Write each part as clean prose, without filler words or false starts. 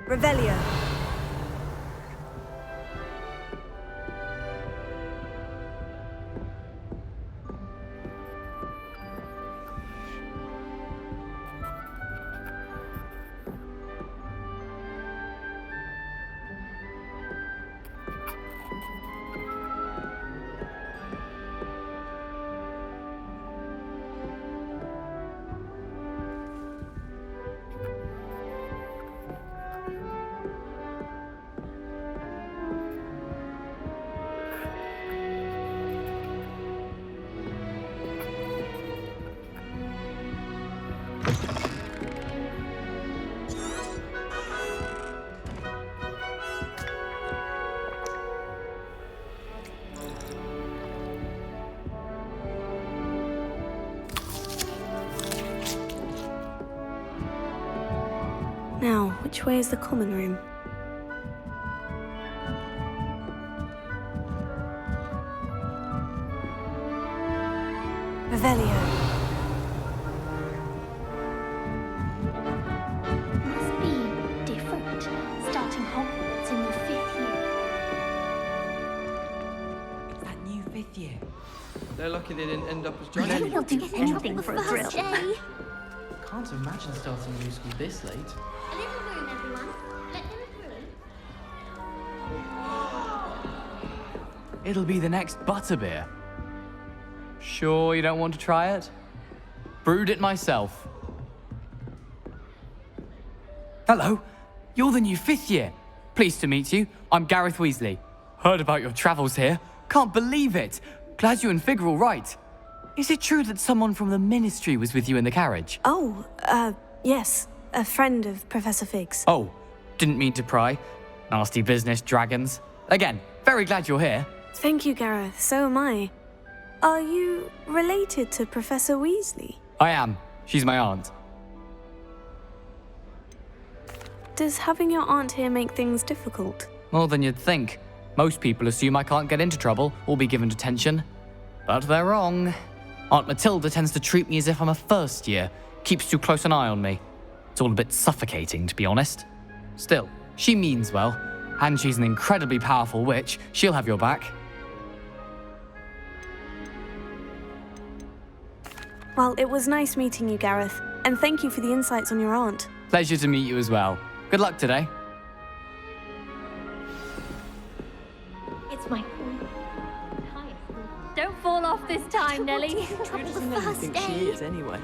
Revelio. Now, which way is the common room? Revelio. Must be different, starting Hogwarts in your 5th year. It's that new 5th year. They're lucky they didn't end up as Really? Johnny. You'll do anything for a thrill. Can't imagine starting new school this late. A little room, everyone. Let them through. It'll be the next butterbeer. Sure you don't want to try it? Brewed it myself. Hello, you're the new 5th year. Pleased to meet you. I'm Gareth Weasley. Heard about your travels here. Can't believe it. Glad you and Fig are all right. Is it true that someone from the Ministry was with you in the carriage? Oh, yes. A friend of Professor Fig's. Oh, didn't mean to pry. Nasty business, dragons. Again, very glad you're here. Thank you, Gareth. So am I. Are you related to Professor Weasley? I am. She's my aunt. Does having your aunt here make things difficult? More than you'd think. Most people assume I can't get into trouble or be given detention. But they're wrong. Aunt Matilda tends to treat me as if I'm a first year, keeps too close an eye on me. It's all a bit suffocating, to be honest. Still, she means well, and she's an incredibly powerful witch. She'll have your back. Well, it was nice meeting you, Gareth, and thank you for the insights on your aunt. Pleasure to meet you as well. Good luck today. It's my Don't fall off this time, Nellie. Who doesn't know who thinks she is anyway?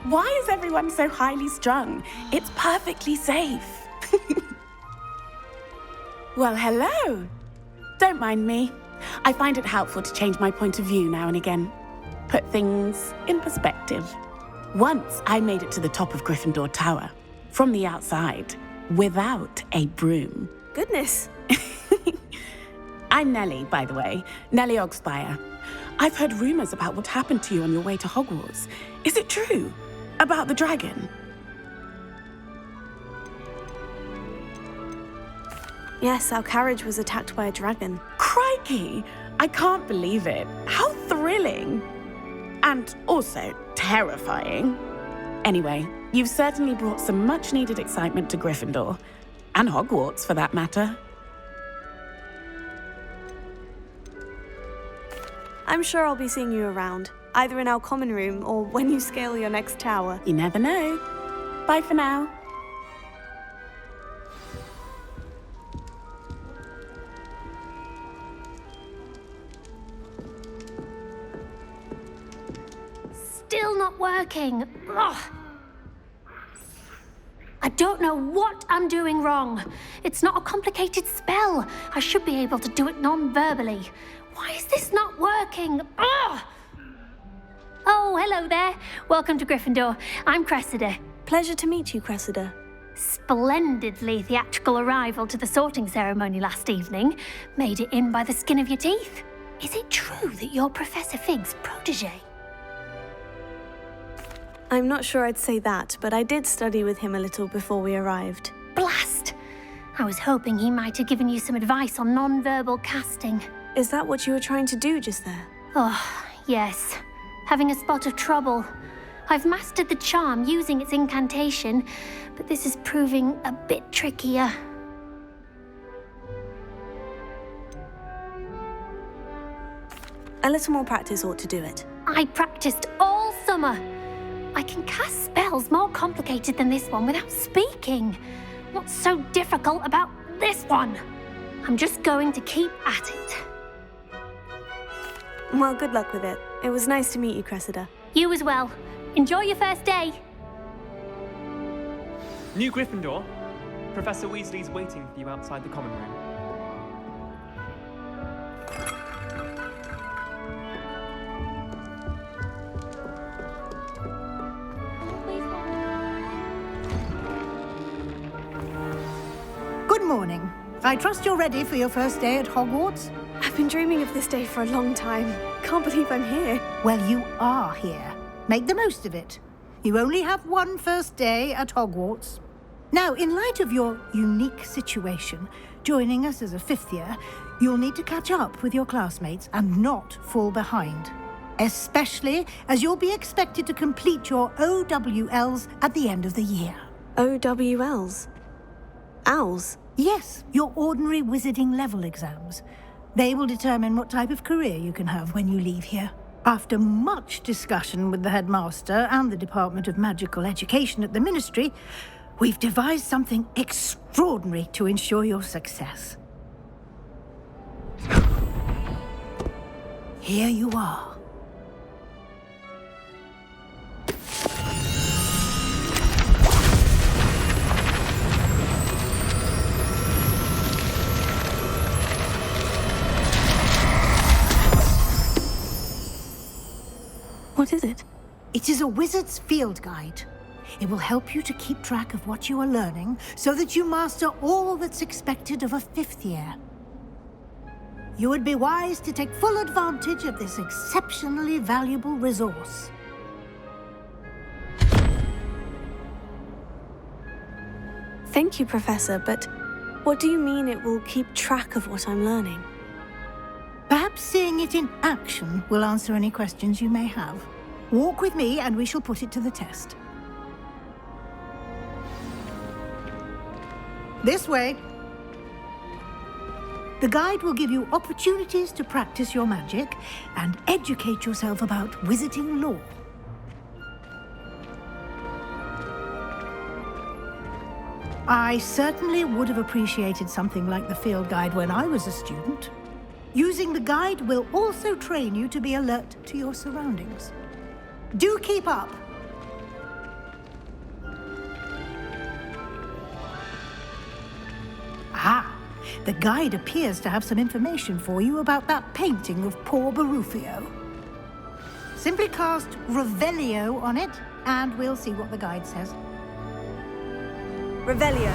Why is everyone so highly strung? It's perfectly safe. Well, hello. Don't mind me. I find it helpful to change my point of view now and again. Put things in perspective. Once I made it to the top of Gryffindor Tower, from the outside, without a broom. Goodness. I'm Nellie, by the way. Nellie Ogspire. I've heard rumors about what happened to you on your way to Hogwarts. Is it true? About the dragon? Yes, our carriage was attacked by a dragon. Crikey! I can't believe it. How thrilling! And also terrifying. Anyway, you've certainly brought some much-needed excitement to Gryffindor. And Hogwarts, for that matter. I'm sure I'll be seeing you around, either in our common room or when you scale your next tower. You never know. Bye for now. Still not working. Ugh. I don't know what I'm doing wrong. It's not a complicated spell. I should be able to do it non-verbally. Why is this not working? Ugh. Oh, hello there. Welcome to Gryffindor. I'm Cressida. Pleasure to meet you, Cressida. Splendidly theatrical arrival to the sorting ceremony last evening. Made it in by the skin of your teeth. Is it true that you're Professor Fig's protege? I'm not sure I'd say that, but I did study with him a little before we arrived. Blast! I was hoping he might have given you some advice on non-verbal casting. Is that what you were trying to do just there? Oh, yes. Having a spot of trouble. I've mastered the charm using its incantation, but this is proving a bit trickier. A little more practice ought to do it. I practiced all summer. I can cast spells more complicated than this one without speaking. What's so difficult about this one? I'm just going to keep at it. Well, good luck with it. It was nice to meet you, Cressida. You as well. Enjoy your first day. New Gryffindor. Professor Weasley's waiting for you outside the common room. Good morning. I trust you're ready for your first day at Hogwarts? I've been dreaming of this day for a long time. Can't believe I'm here. Well, you are here. Make the most of it. You only have one first day at Hogwarts. Now, in light of your unique situation, joining us as a fifth year, you'll need to catch up with your classmates and not fall behind. Especially as you'll be expected to complete your OWLs at the end of the year. OWLs? Owls? Yes, your ordinary wizarding level exams. They will determine what type of career you can have when you leave here. After much discussion with the headmaster and the Department of Magical Education at the Ministry, we've devised something extraordinary to ensure your success. Here you are. What is it? It is a wizard's field guide. It will help you to keep track of what you are learning so that you master all that's expected of a fifth year. You would be wise to take full advantage of this exceptionally valuable resource. Thank you, Professor, but what do you mean it will keep track of what I'm learning? Perhaps seeing it in action will answer any questions you may have. Walk with me and we shall put it to the test. This way. The guide will give you opportunities to practice your magic and educate yourself about wizarding lore. I certainly would have appreciated something like the field guide when I was a student. Using the guide will also train you to be alert to your surroundings. Do keep up! Ah, the guide appears to have some information for you about that painting of poor Barufio. Simply cast Revelio on it, and we'll see what the guide says. Revelio.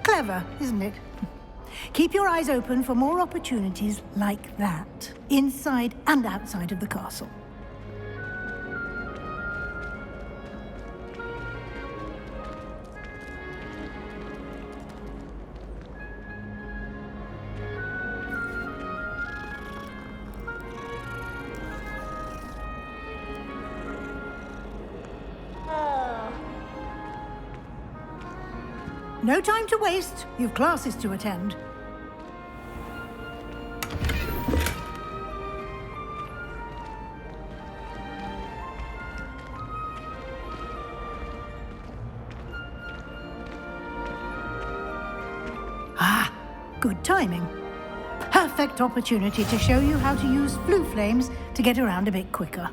Clever, isn't it? Keep your eyes open for more opportunities like that, inside and outside of the castle. No time to waste. You've classes to attend. Ah, good timing. Perfect opportunity to show you how to use flue flames to get around a bit quicker.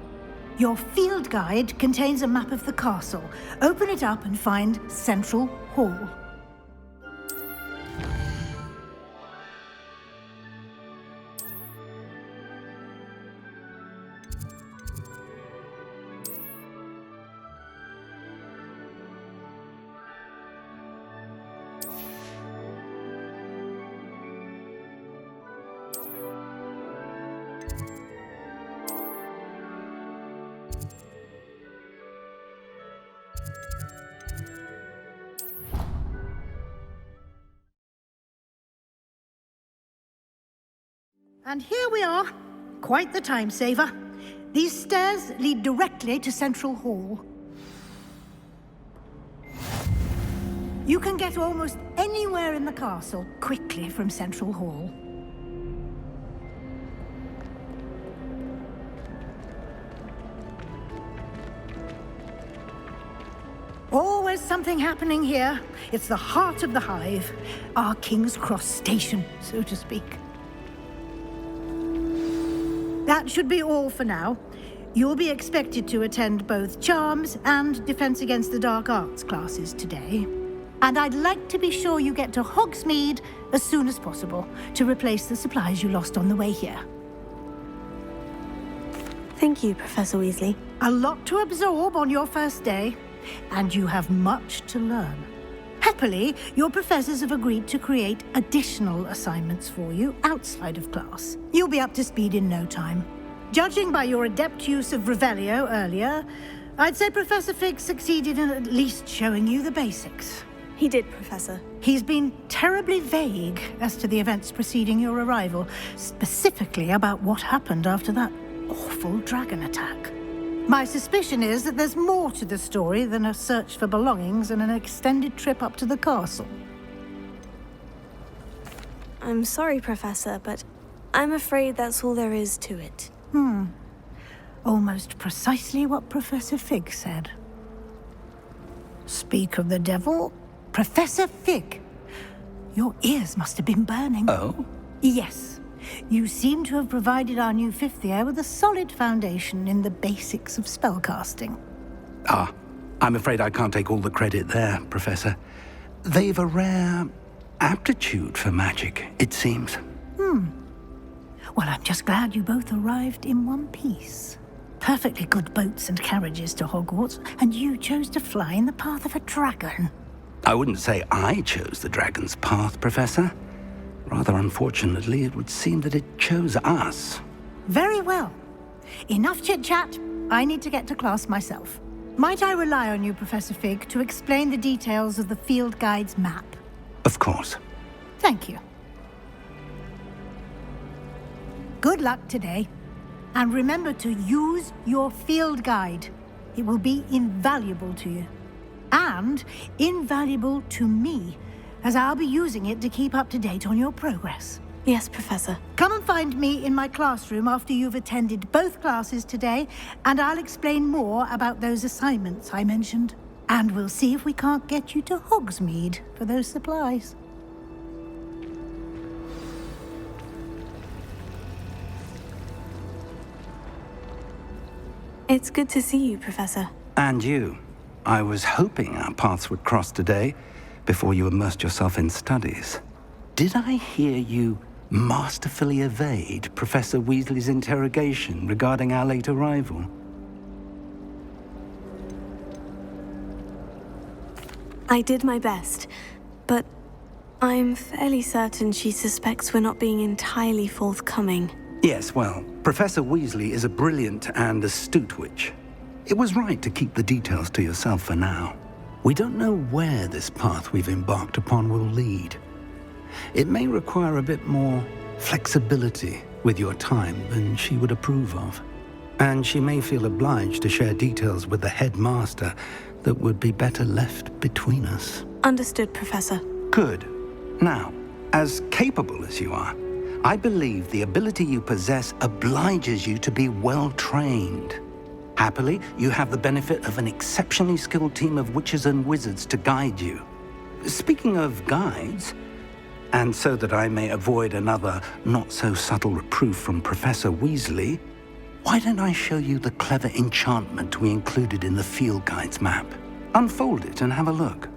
Your field guide contains a map of the castle. Open it up and find Central Hall. And here we are. Quite the time saver. These stairs lead directly to Central Hall. You can get almost anywhere in the castle quickly from Central Hall. Always something happening here. It's the heart of the hive. Our King's Cross station, so to speak. That should be all for now. You'll be expected to attend both Charms and Defense Against the Dark Arts classes today. And I'd like to be sure you get to Hogsmeade as soon as possible to replace the supplies you lost on the way here. Thank you, Professor Weasley. A lot to absorb on your first day, and you have much to learn. Happily, your professors have agreed to create additional assignments for you outside of class. You'll be up to speed in no time. Judging by your adept use of Revelio earlier, I'd say Professor Fig succeeded in at least showing you the basics. He did, Professor. He's been terribly vague as to the events preceding your arrival, specifically about what happened after that awful dragon attack. My suspicion is that there's more to the story than a search for belongings and an extended trip up to the castle. I'm sorry, Professor, but I'm afraid that's all there is to it. Almost precisely what Professor Fig said. Speak of the devil, Professor Fig. Your ears must have been burning. Oh? Yes. You seem to have provided our new fifth year with a solid foundation in the basics of spellcasting. Ah, I'm afraid I can't take all the credit there, Professor. They've a rare aptitude for magic, it seems. Well, I'm just glad you both arrived in one piece. Perfectly good boats and carriages to Hogwarts, and you chose to fly in the path of a dragon. I wouldn't say I chose the dragon's path, Professor. Rather unfortunately, it would seem that it chose us. Very well. Enough chit-chat. I need to get to class myself. Might I rely on you, Professor Fig, to explain the details of the field guide's map? Of course. Thank you. Good luck today. And remember to use your field guide. It will be invaluable to you. And invaluable to me, as I'll be using it to keep up to date on your progress. Yes, Professor. Come and find me in my classroom after you've attended both classes today, and I'll explain more about those assignments I mentioned. And we'll see if we can't get you to Hogsmeade for those supplies. It's good to see you, Professor. And you. I was hoping our paths would cross today, before you immersed yourself in studies. Did I hear you masterfully evade Professor Weasley's interrogation regarding our late arrival? I did my best, but I'm fairly certain she suspects we're not being entirely forthcoming. Yes, well, Professor Weasley is a brilliant and astute witch. It was right to keep the details to yourself for now. We don't know where this path we've embarked upon will lead. It may require a bit more flexibility with your time than she would approve of. And she may feel obliged to share details with the headmaster that would be better left between us. Understood, Professor. Good. Now, as capable as you are, I believe the ability you possess obliges you to be well trained. Happily, you have the benefit of an exceptionally skilled team of witches and wizards to guide you. Speaking of guides, and so that I may avoid another not-so-subtle reproof from Professor Weasley, why don't I show you the clever enchantment we included in the field guide's map? Unfold it and have a look.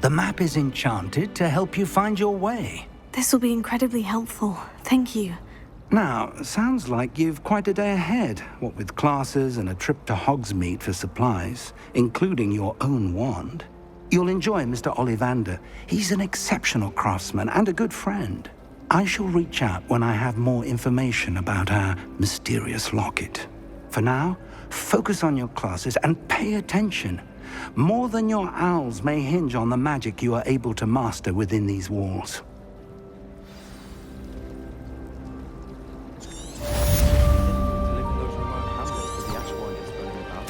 The map is enchanted to help you find your way. This will be incredibly helpful. Thank you. Now, sounds like you've quite a day ahead, what with classes and a trip to Hogsmeade for supplies, including your own wand. You'll enjoy Mr. Ollivander. He's an exceptional craftsman and a good friend. I shall reach out when I have more information about our mysterious locket. For now, focus on your classes and pay attention. More than your owls may hinge on the magic you are able to master within these walls. To live in those remote hamlets with the ash winders burning about.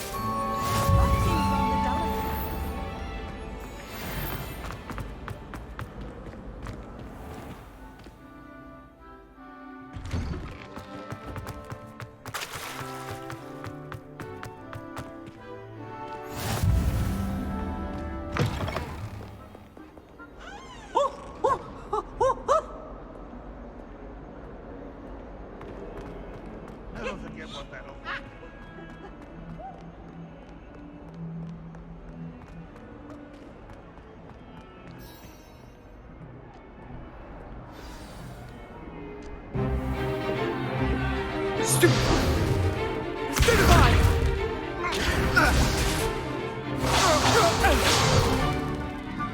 Never forget what that old...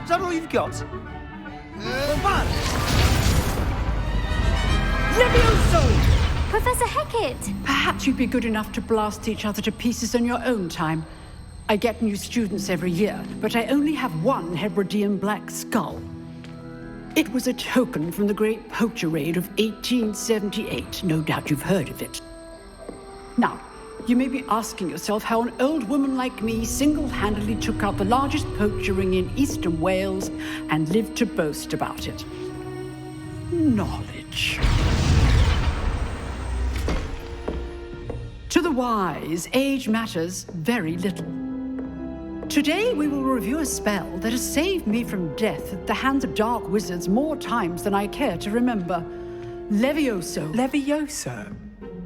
Is that all you've got? Professor Hecat! Perhaps you'd be good enough to blast each other to pieces on your own time. I get new students every year, but I only have one Hebridean black skull. It was a token from the Great Poacher Raid of 1878. No doubt you've heard of it. Now, you may be asking yourself how an old woman like me single-handedly took out the largest poacher ring in eastern Wales and lived to boast about it. Knowledge. To the wise, age matters very little. Today we will review a spell that has saved me from death at the hands of dark wizards more times than I care to remember. Levioso. Levioso?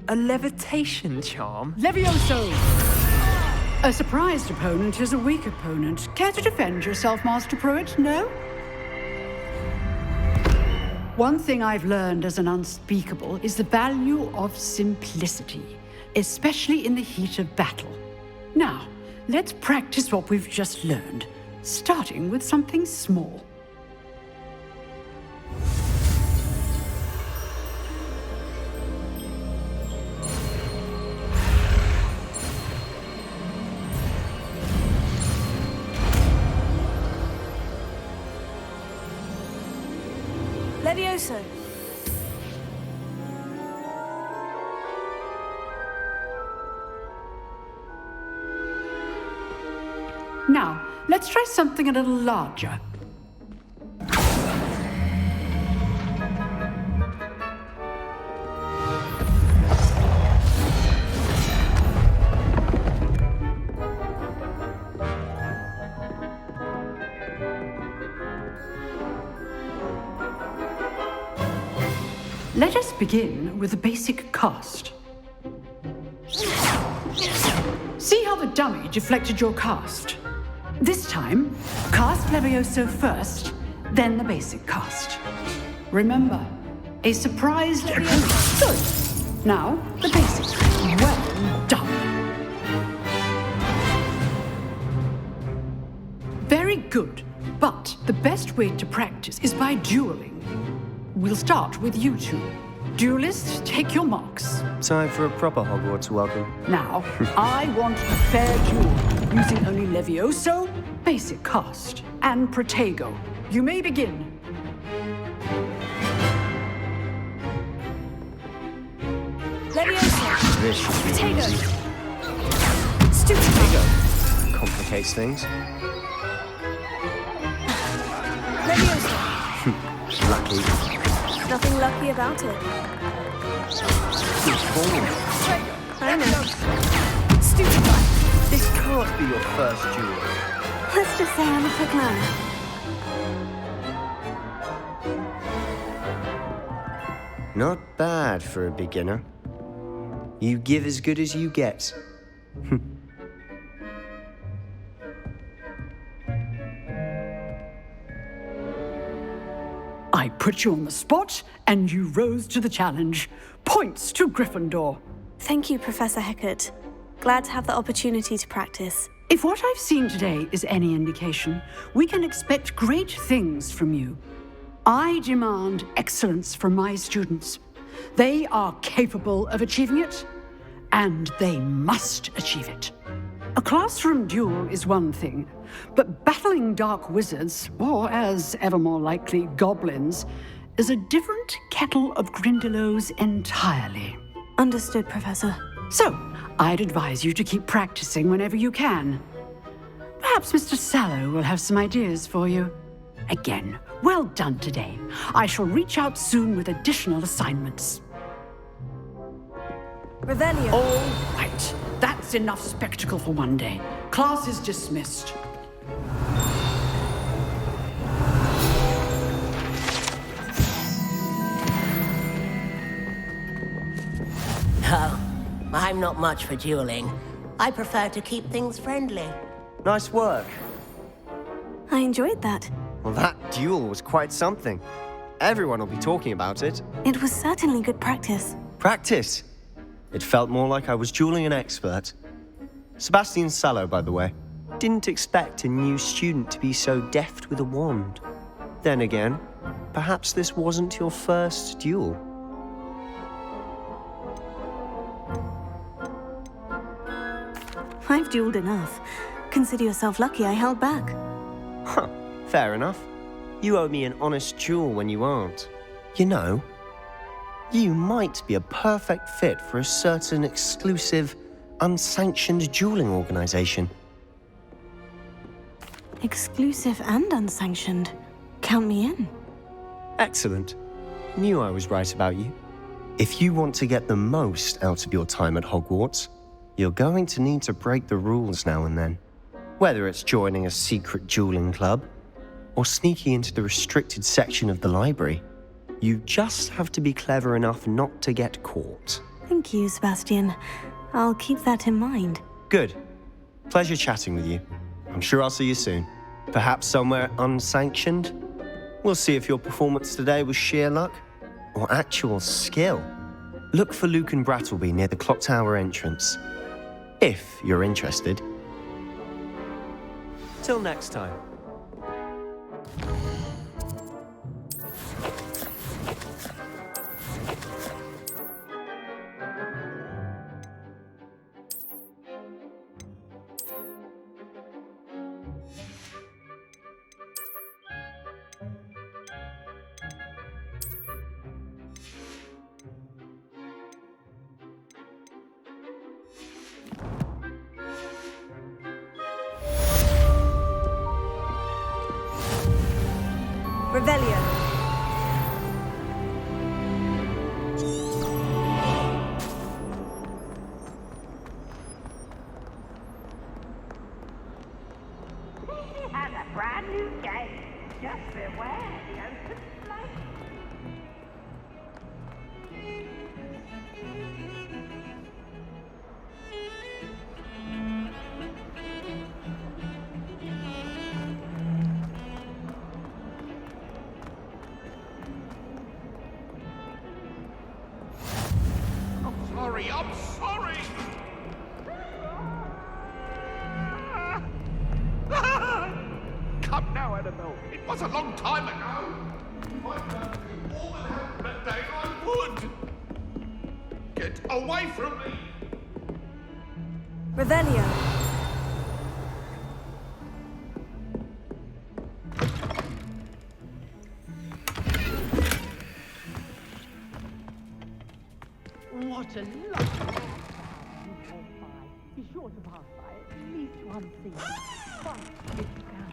A levitation charm? Levioso! A surprised opponent is a weak opponent. Care to defend yourself, Master Pruitt? No? One thing I've learned as an unspeakable is the value of simplicity, especially in the heat of battle. Now, let's practice what we've just learned, starting with something small. Levioso. Now, let's try something a little larger. Let us begin with the basic cast. See how the dummy deflected your cast? This time, cast Levioso first, then the basic cast. Remember, a surprised Levioso. Good. Now, the basic. Well done. Very good, but the best way to practice is by dueling. We'll start with you two. Duelists, take your marks. Time for a proper Hogwarts welcome. Now, I want a fair duel, using only Levioso, basic cast, and Protego. You may begin. Levioso. This should be Protego. easy. Stupid. Complicates things. Levioso. Lucky. Nothing lucky about it. Good form. I know. Stupid. This can't be your first duel. Let's just say I'm a quick learner. Not bad for a beginner. You give as good as you get. I put you on the spot, and you rose to the challenge. Points to Gryffindor. Thank you, Professor Hecat. Glad to have the opportunity to practice. If what I've seen today is any indication, we can expect great things from you. I demand excellence from my students. They are capable of achieving it, and they must achieve it. A classroom duel is one thing, but battling dark wizards, or as ever more likely, goblins, is a different kettle of Grindylows entirely. Understood, Professor. So, I'd advise you to keep practicing whenever you can. Perhaps Mr. Sallow will have some ideas for you. Again, well done today. I shall reach out soon with additional assignments. Revelio. All right. That's enough spectacle for one day. Class is dismissed. Oh, I'm not much for dueling. I prefer to keep things friendly. Nice work. I enjoyed that. Well, that duel was quite something. Everyone will be talking about it. It was certainly good practice. Practice? It felt more like I was dueling an expert. Sebastian Sallow, by the way. Didn't expect a new student to be so deft with a wand. Then again, perhaps this wasn't your first duel. I've dueled enough. Consider yourself lucky I held back. Huh, fair enough. You owe me an honest duel when you aren't. You know, you might be a perfect fit for a certain exclusive, unsanctioned dueling organization. Exclusive and unsanctioned. Count me in. Excellent. Knew I was right about you. If you want to get the most out of your time at Hogwarts, you're going to need to break the rules now and then. Whether it's joining a secret dueling club, or sneaking into the restricted section of the library, you just have to be clever enough not to get caught. Thank you, Sebastian. I'll keep that in mind. Good. Pleasure chatting with you. I'm sure I'll see you soon. Perhaps somewhere unsanctioned? We'll see if your performance today was sheer luck or actual skill. Look for Luke and Brattleby near the clock tower entrance, if you're interested. Till next time. Revelio. And a brand new game. Just beware the open flame. I'm sorry! Come now, Annabelle. It was a long time ago. If I could do all that happened that day, I would. Get away from me! Revelio. What a lovely you walk by. Be sure to pass by at least one thing. Once if you can.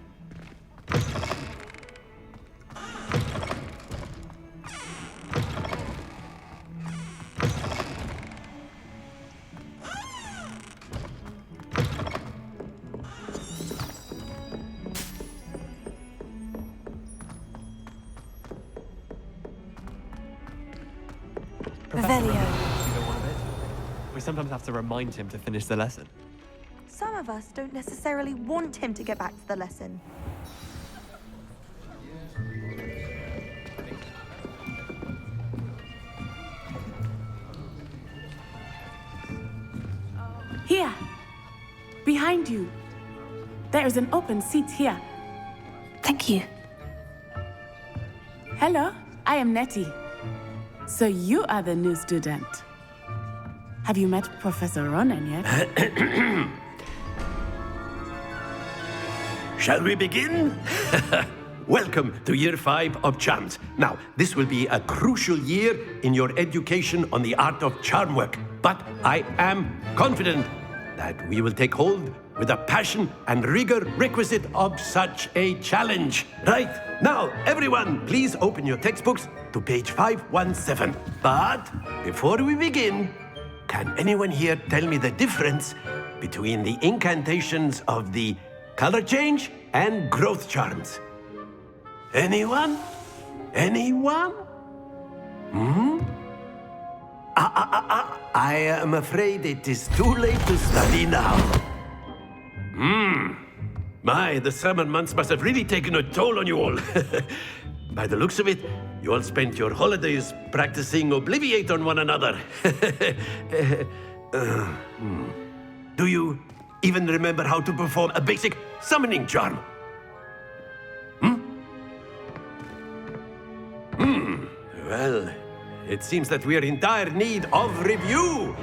Revelio. We sometimes have to remind him to finish the lesson. Some of us don't necessarily want him to get back to the lesson. Here. Behind you. There is an open seat here. Thank you. Hello, I am Nettie. So you are the new student. Have you met Professor Ronan yet? Shall we begin? Welcome to Year 5 of Charms. Now, this will be a crucial year in your education on the art of charm work. But I am confident that we will take hold with the passion and rigor requisite of such a challenge. Right, now, everyone, please open your textbooks to page 517. But before we begin, can anyone here tell me the difference between the incantations of the color change and growth charms? Anyone? Anyone? I am afraid it is too late to study now. My, the summer months must have really taken a toll on you all. By the looks of it, you all spent your holidays practicing Obliviate on one another. Do you even remember how to perform a basic summoning charm? Well, it seems that we are in dire need of review.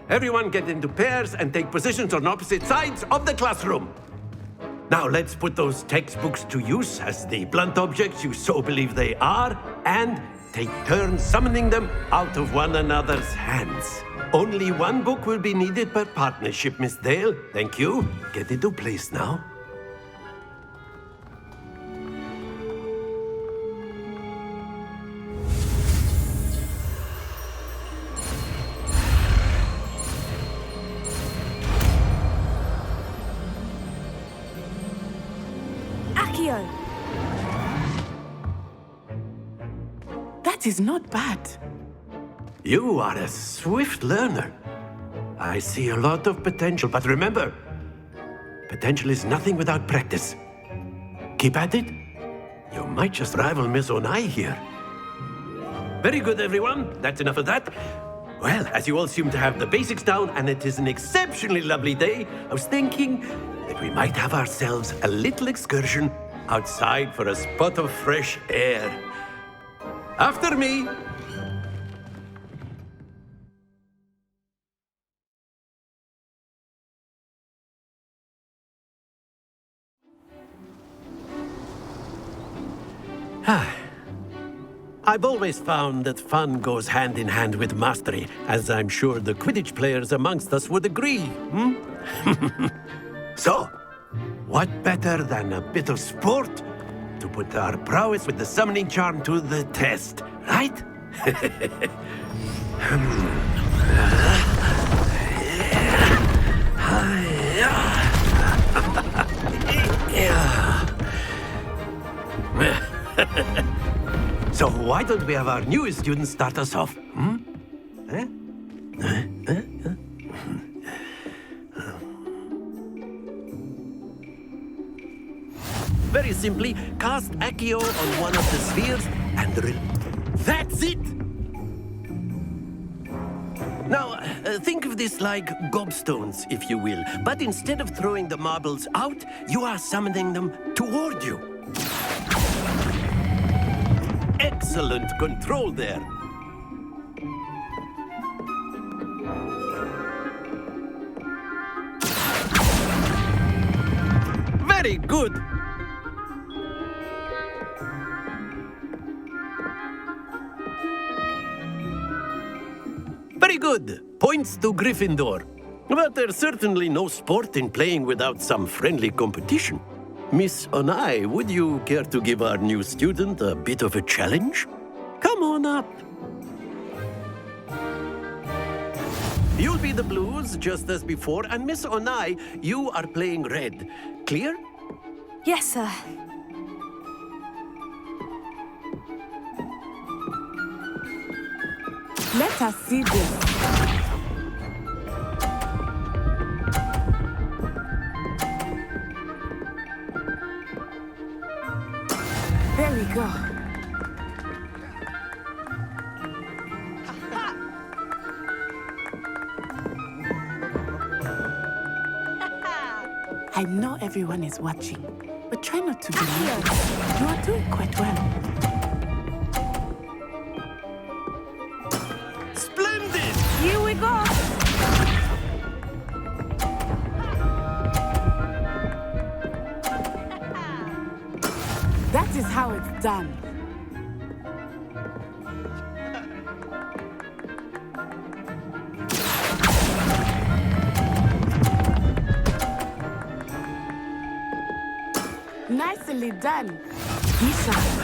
Everyone get into pairs and take positions on opposite sides of the classroom. Now let's put those textbooks to use as the blunt objects you so believe they are, and take turns summoning them out of one another's hands. Only one book will be needed per partnership, Miss Dale. Thank you. Get into place now. Accio! That is not bad. You are a swift learner. I see a lot of potential, but remember, potential is nothing without practice. Keep at it. You might just rival Miss Onai here. Very good, everyone. That's enough of that. Well, as you all seem to have the basics down, and it is an exceptionally lovely day, I was thinking that we might have ourselves a little excursion outside for a spot of fresh air. After me. I've always found that fun goes hand in hand with mastery, as I'm sure the Quidditch players amongst us would agree. So, what better than a bit of sport to put our prowess with the summoning charm to the test, right? So why don't we have our newest student start us off? Very simply, cast Accio on one of the spheres and that's it! Now, think of this like gobstones, if you will. But instead of throwing the marbles out, you are summoning them toward you. Excellent control there. Very good. Very good. Points to Gryffindor. But there's certainly no sport in playing without some friendly competition. Miss Onai, would you care to give our new student a bit of a challenge? Come on up. You'll be the blues, just as before, and Miss Onai, you are playing red. Clear? Yes, sir. Let us see this. There we go. I know everyone is watching, but try not to be nervous. You are doing quite well. Splendid! Here we go! That is how it's done. Nicely done. Be sharp.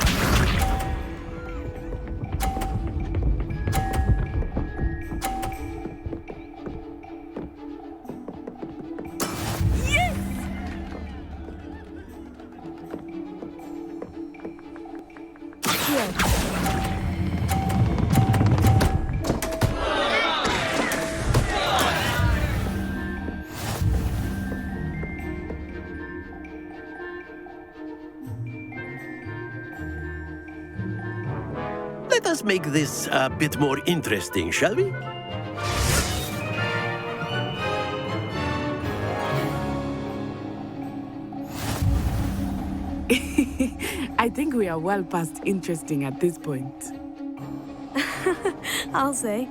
Let us make this a bit more interesting, shall we? I think we are well past interesting at this point. I'll say.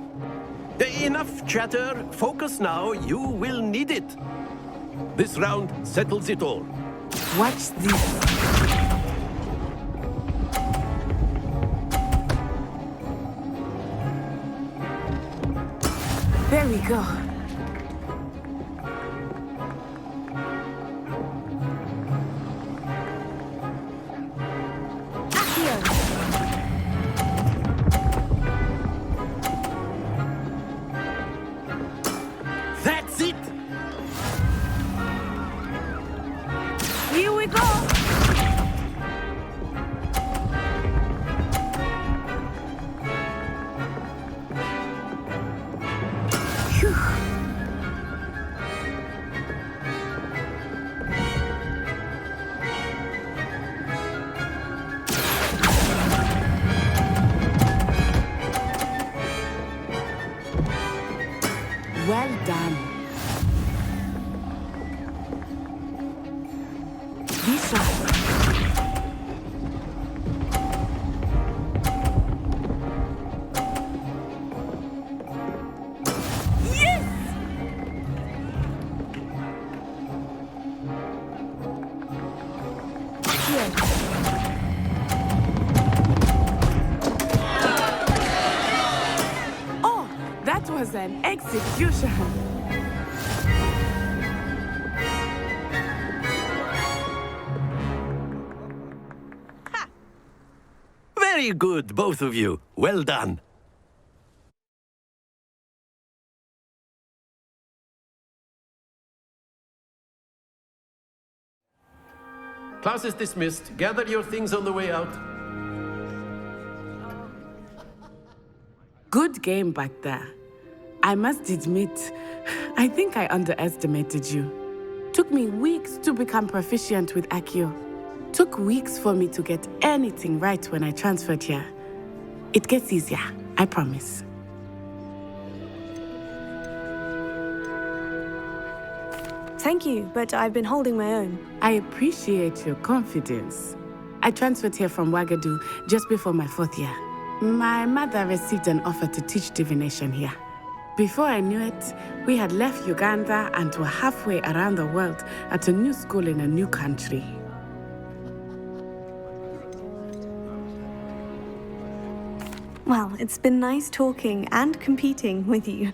Enough chatter. Focus now. You will need it. This round settles it all. Watch this. There we go. That's it! Here we go! Phew. Well done. Be sharp. Yes! Oh, that was an execution. Very good, both of you. Well done. Class is dismissed. Gather your things on the way out. Good game back there. I must admit, I think I underestimated you. Took me weeks to become proficient with Accio. Took weeks for me to get anything right when I transferred here. It gets easier, I promise. Thank you, but I've been holding my own. I appreciate your confidence. I transferred here from Wagadu just before my 4th year. My mother received an offer to teach divination here. Before I knew it, we had left Uganda and were halfway around the world at a new school in a new country. Well, it's been nice talking and competing with you.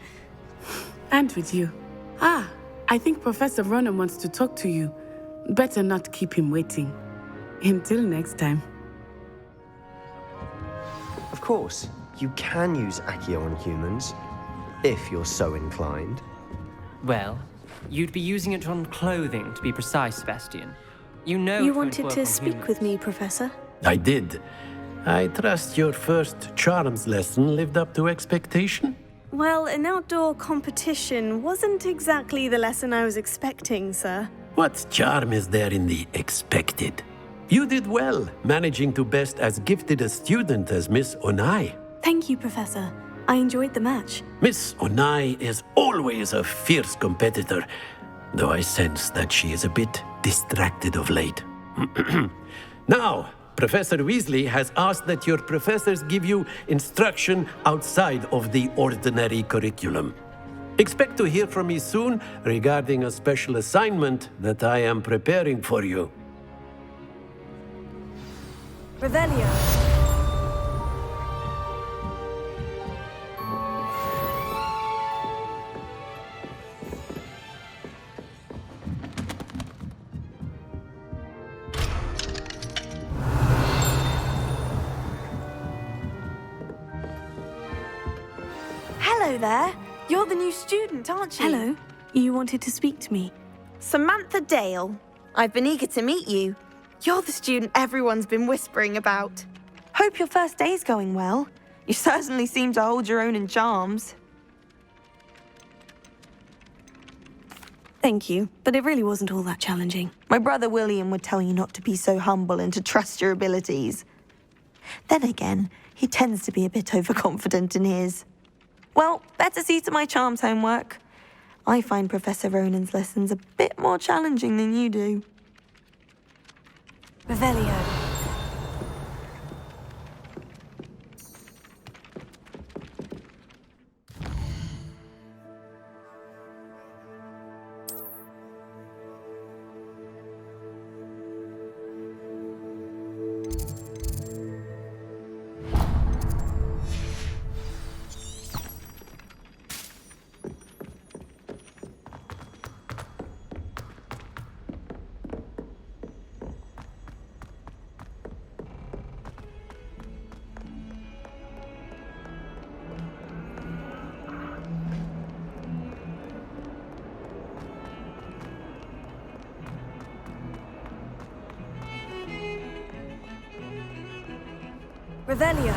And with you. Ah, I think Professor Ronan wants to talk to you. Better not keep him waiting. Until next time. Of course, you can use Accio on humans, if you're so inclined. Well, you'd be using it on clothing, to be precise, Sebastian. You know You it won't wanted work to on speak humans. with me, Professor? I did. I trust your first charms lesson lived up to expectation? Well, an outdoor competition wasn't exactly the lesson I was expecting, sir. What charm is there in the expected? You did well, managing to best as gifted a student as Miss Onai. Thank you, Professor. I enjoyed the match. Miss Onai is always a fierce competitor, though I sense that she is a bit distracted of late. Now, Professor Weasley has asked that your professors give you instruction outside of the ordinary curriculum. Expect to hear from me soon regarding a special assignment that I am preparing for you. Revelio. Hello there. You're the new student, aren't you? Hello. You wanted to speak to me? Samantha Dale. I've been eager to meet you. You're the student everyone's been whispering about. Hope your first day's going well. You certainly seem to hold your own in charms. Thank you, but it really wasn't all that challenging. My brother William would tell you not to be so humble and to trust your abilities. Then again, he tends to be a bit overconfident in his. Well, better see to my charms homework. I find Professor Ronan's lessons a bit more challenging than you do. Revelio. Revelio.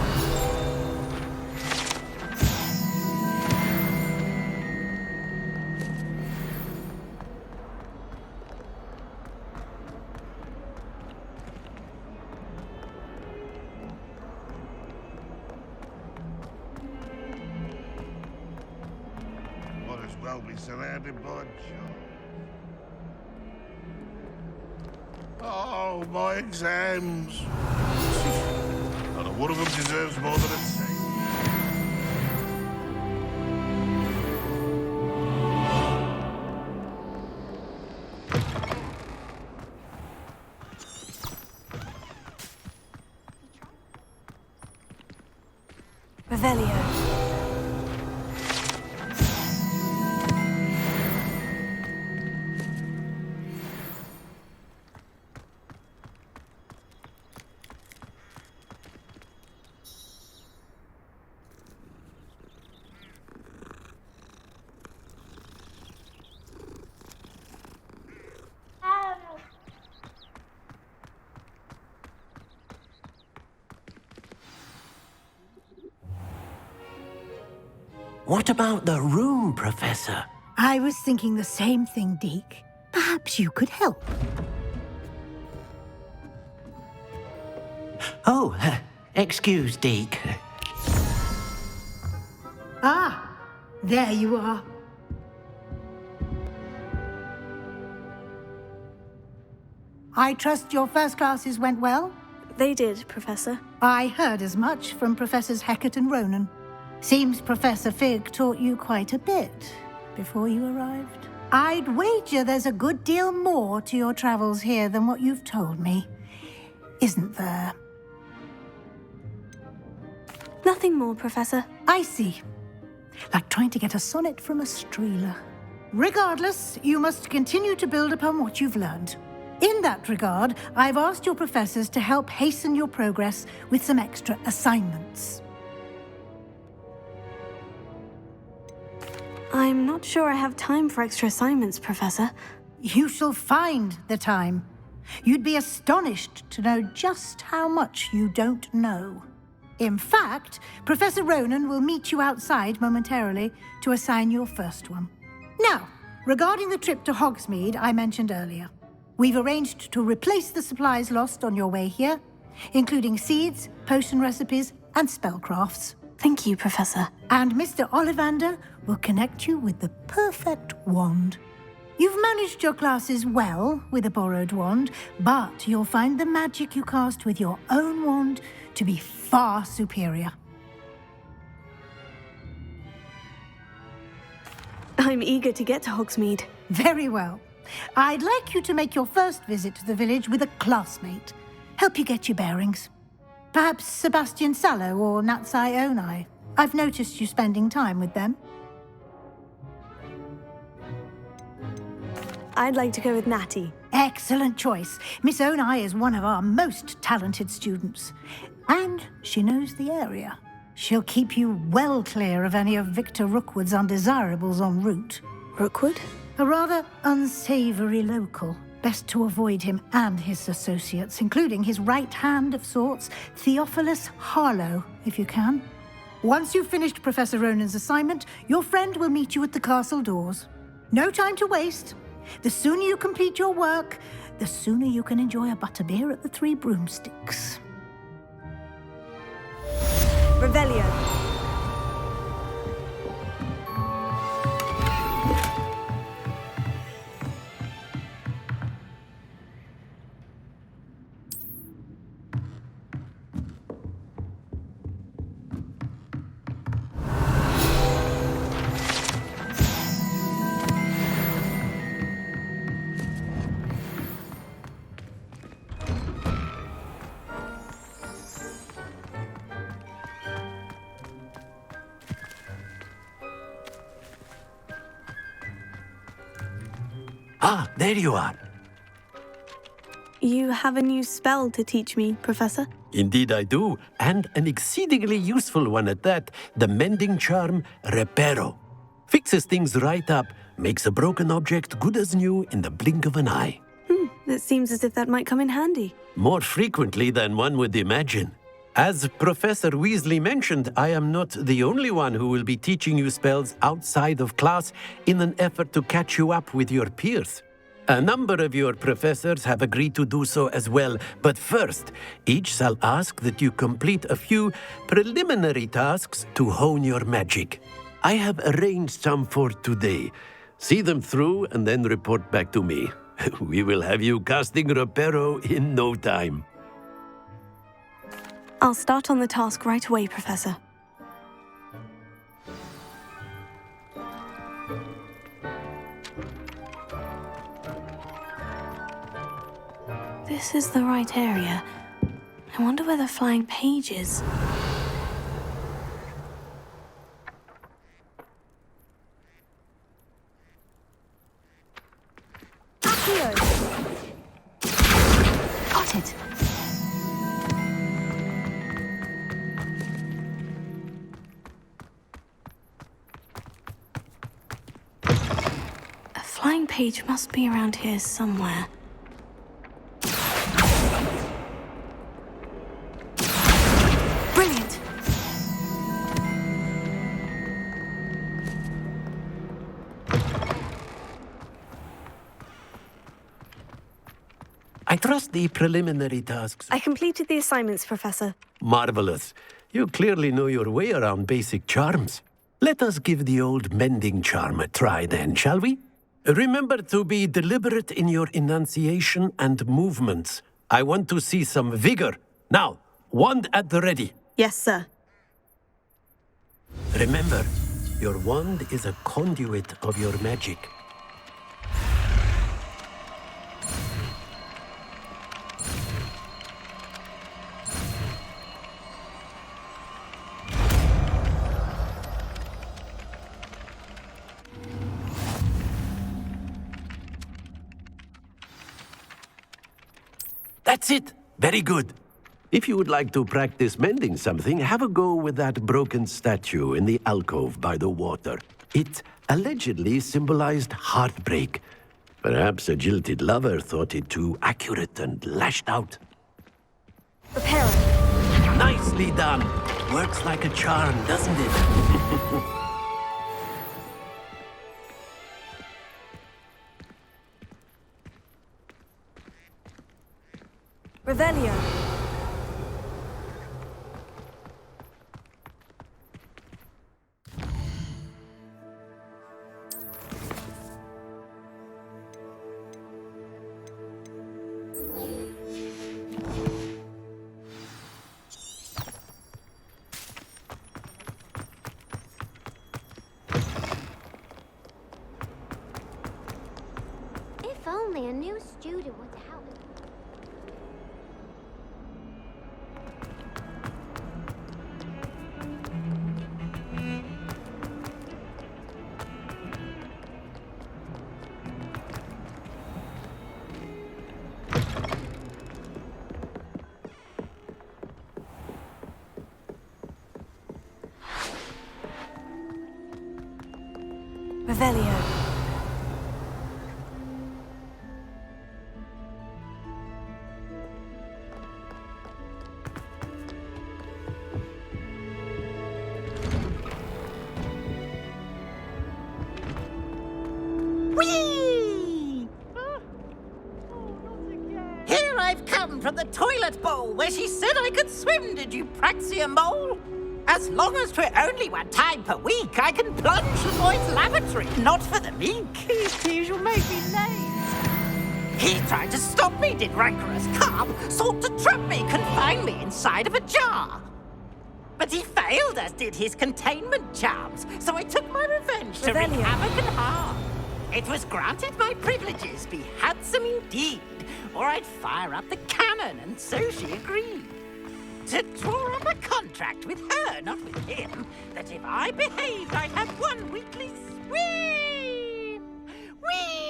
Might as well be surrounded by jobs. Oh, my exams. Not a one of them deserves more than a C. Revelio. What about the room, Professor? I was thinking the same thing, Deke. Perhaps you could help. Oh, excuse, Deke. Ah, there you are. I trust your first classes went well? They did, Professor. I heard as much from Professors Hecat and Ronan. Seems Professor Fig taught you quite a bit before you arrived. I'd wager there's a good deal more to your travels here than what you've told me. Isn't there? Nothing more, Professor. I see. Like trying to get a sonnet from a streeler. Regardless, you must continue to build upon what you've learned. In that regard, I've asked your professors to help hasten your progress with some extra assignments. I'm not sure I have time for extra assignments, Professor. You shall find the time. You'd be astonished to know just how much you don't know. In fact, Professor Ronan will meet you outside momentarily to assign your first one. Now, regarding the trip to Hogsmeade I mentioned earlier, we've arranged to replace the supplies lost on your way here, including seeds, potion recipes, and spellcrafts. Thank you, Professor. And Mr. Ollivander will connect you with the perfect wand. You've managed your classes well with a borrowed wand, but you'll find the magic you cast with your own wand to be far superior. I'm eager to get to Hogsmeade. Very well. I'd like you to make your first visit to the village with a classmate. Help you get your bearings. Perhaps Sebastian Sallow or Natsai Onai. I've noticed you spending time with them. I'd like to go with Natty. Excellent choice. Miss Onai is one of our most talented students. And she knows the area. She'll keep you well clear of any of Victor Rookwood's undesirables en route. Rookwood? A rather unsavory local. Best to avoid him and his associates, including his right hand of sorts, Theophilus Harlow, if you can. Once you've finished Professor Ronan's assignment, your friend will meet you at the castle doors. No time to waste. The sooner you complete your work, the sooner you can enjoy a butterbeer at the Three Broomsticks. Revelio. Ah, there you are. You have a new spell to teach me, Professor? Indeed I do, and an exceedingly useful one at that. The mending charm, Reparo. Fixes things right up, makes a broken object good as new in the blink of an eye. It seems as if that might come in handy. More frequently than one would imagine. As Professor Weasley mentioned, I am not the only one who will be teaching you spells outside of class in an effort to catch you up with your peers. A number of your professors have agreed to do so as well, but first, each shall ask that you complete a few preliminary tasks to hone your magic. I have arranged some for today. See them through and then report back to me. We will have you casting Reparo in no time. I'll start on the task right away, Professor. This is the right area. I wonder where the flying page is. Got it. A flying page must be around here somewhere. Brilliant! I trust the preliminary tasks. I completed the assignments, Professor. Marvelous. You clearly know your way around basic charms. Let us give the old mending charm a try then, shall we? Remember to be deliberate in your enunciation and movements. I want to see some vigor. Now, wand at the ready. Yes, sir. Remember, your wand is a conduit of your magic. That's it. Very good. If you would like to practice mending something, have a go with that broken statue in the alcove by the water. It allegedly symbolized heartbreak. Perhaps a jilted lover thought it too accurate and lashed out. Prepare. Nicely done. Works like a charm, doesn't it? Revelio. only a new student would help. Revelio. Whee! Here I've come from the toilet bowl where she said I could swim, did you praxia mole? As long as 'twere only one time per week, I can plunge the boy's lavatory, not for the meek. You'll make me late. He tried to stop me, did rancorous carp, sought to trap me, confine me inside of a jar. But he failed, as did his containment charms, so I took my revenge to wreak havoc and harm. It was granted my privileges be handsome indeed, or I'd fire up the cannon, and so she agreed. To draw up a contract with her, not with him, that if I behaved, I'd have one weekly swim. Whee!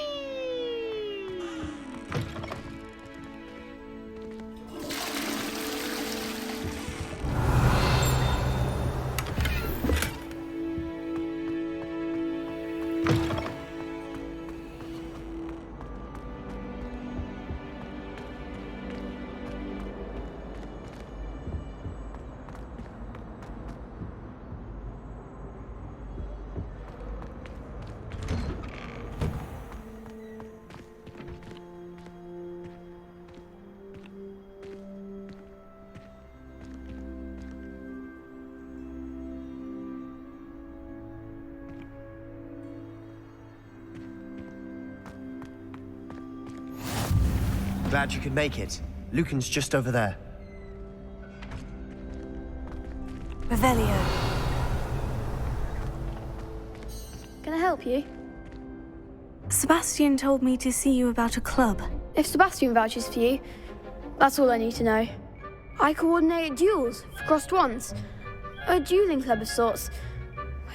Glad you could make it. Lucan's just over there. Revelio. Can I help you? Sebastian told me to see you about a club. If Sebastian vouches for you, that's all I need to know. I coordinate duels for crossed ones. A dueling club of sorts.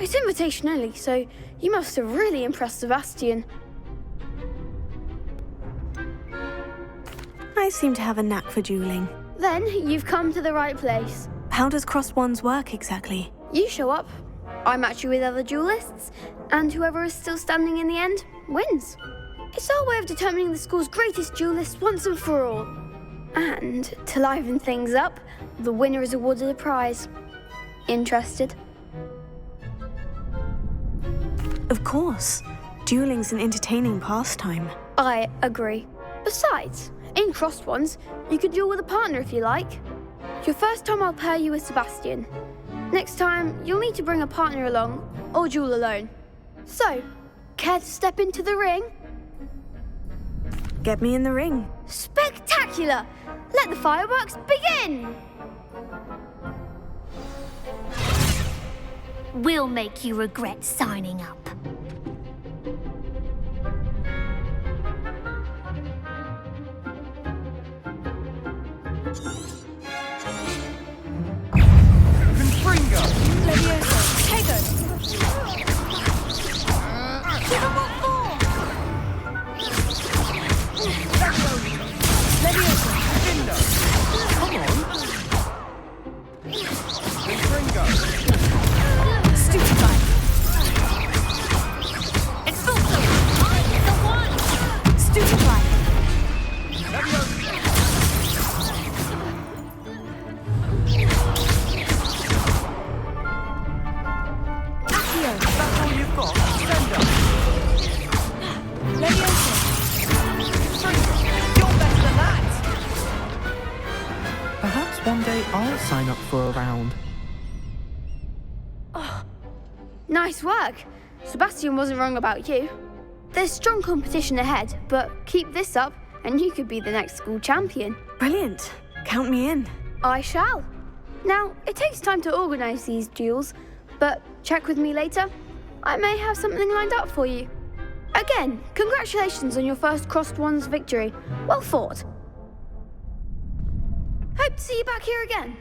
It's invitation only, so you must have really impressed Sebastian. I seem to have a knack for dueling. Then you've come to the right place. How does crossed ones work exactly? You show up, I match you with other duelists, and whoever is still standing in the end wins. It's our way of determining the school's greatest duelist once and for all. And to liven things up, the winner is awarded a prize. Interested? Of course. Dueling's an entertaining pastime. I agree. Besides, in crossed ones, you could duel with a partner if you like. Your first time I'll pair you with Sebastian. Next time, you'll need to bring a partner along, or duel alone. So, care to step into the ring? Get me in the ring. Spectacular! Let the fireworks begin! We'll make you regret signing up. Levioso. Tego. Give him what for? Levioso. Come on. Stupefy. It's also the one. Stupefy. That's all you've got? Stand up. Levioso. You're better than that! Perhaps one day I'll sign up for a round. Nice work. Sebastian wasn't wrong about you. There's strong competition ahead, but keep this up and you could be the next school champion. Brilliant. Count me in. I shall. Now, it takes time to organise these duels, but check with me later. I may have something lined up for you. Again, congratulations on your first Crossed Wands victory. Well fought. Hope to see you back here again.